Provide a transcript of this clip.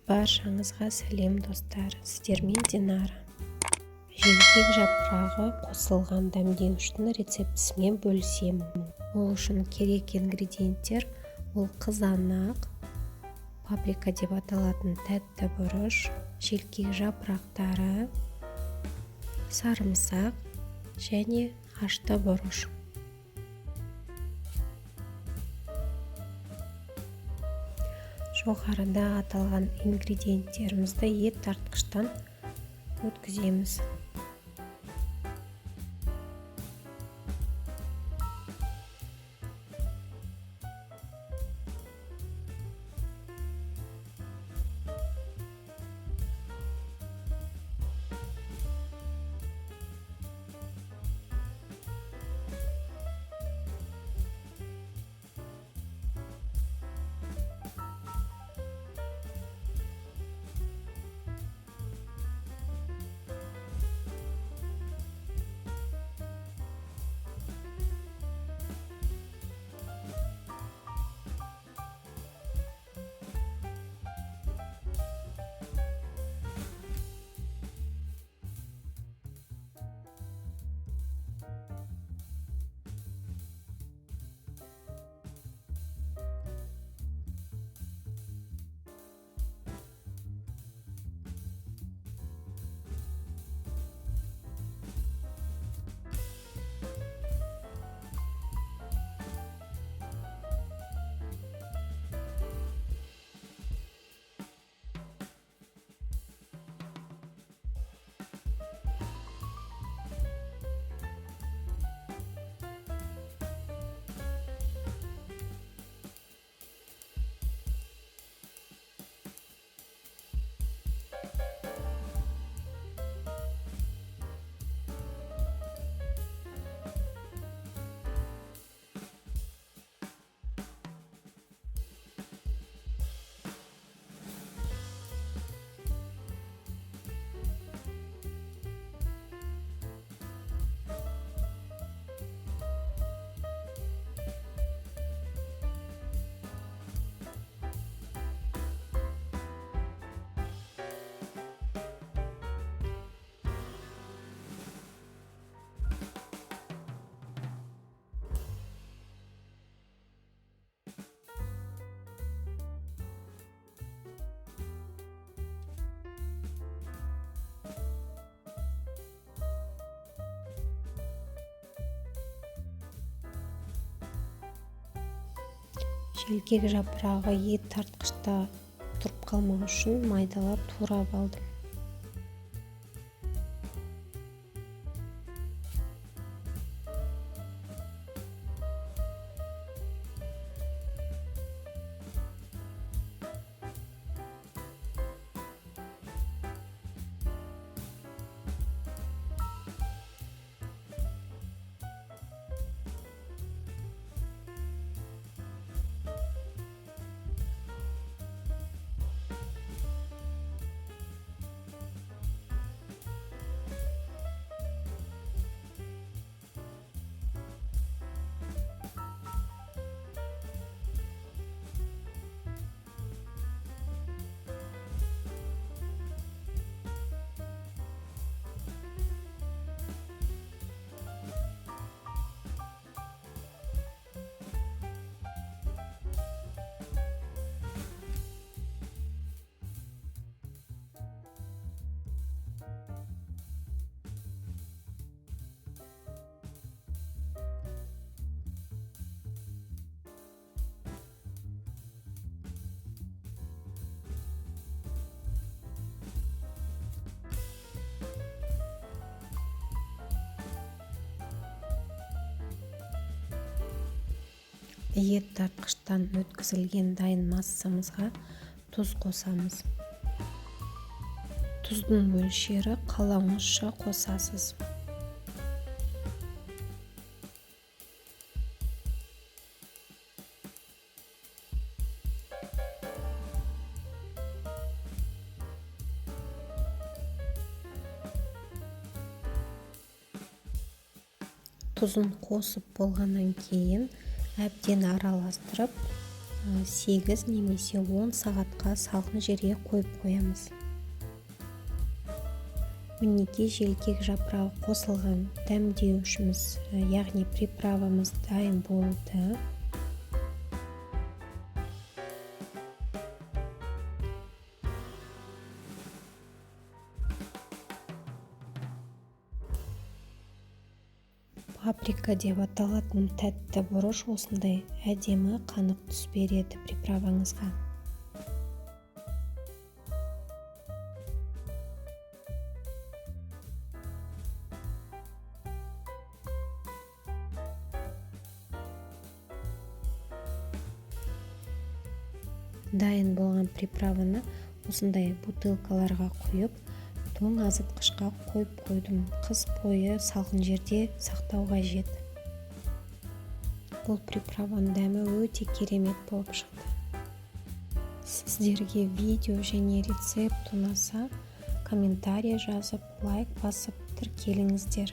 Баршаңызға сәлем достар, сіздермен Динара. Желкек жапырағы қосылған дәмдеуіштің рецептісімен бөлісемін. Ол үшін керек ингредиенттер ол қызанақ, паприка деп аталатын тәтті бұрыш, желкек жапырақтары, сарымсақ және ашты бұрыш. Жоғарыда аталған ингредиенттерімізді ет тартқыштан өткіземіз. Желкек жапырағы ет тартқышта тұрып қалмау үшін майдалап турап алдым. Ет тартқыштан өткізілген дайын массамызға тұз қосамыз. Тұздың мөлшері қалауыңызша қосасыз. Тұзын қосып болғаннан кейін әбден араластырып 8 немесе 10 сағатқа салқын жерге қойып қоямыз. Мінекей желкек жапырағы қосылған дәмдеуішіміз, яғни приправамыз дайын болды. Паприка деп аталатын тәтті бұрыш осындай әдемі қанық түс береді приправаңызға. Дайын болған приправаны осындай бутылкаларға құйып, тоң азытқышқа қойып қойдым. Қыс бойы салқын жерде сақтау қажет. Бұл приправаның дәмі өте керемет болып шықты. Сіздерге видео және рецепт ұнаса, комментарий жазып, лайк басып тіркеліңіздер.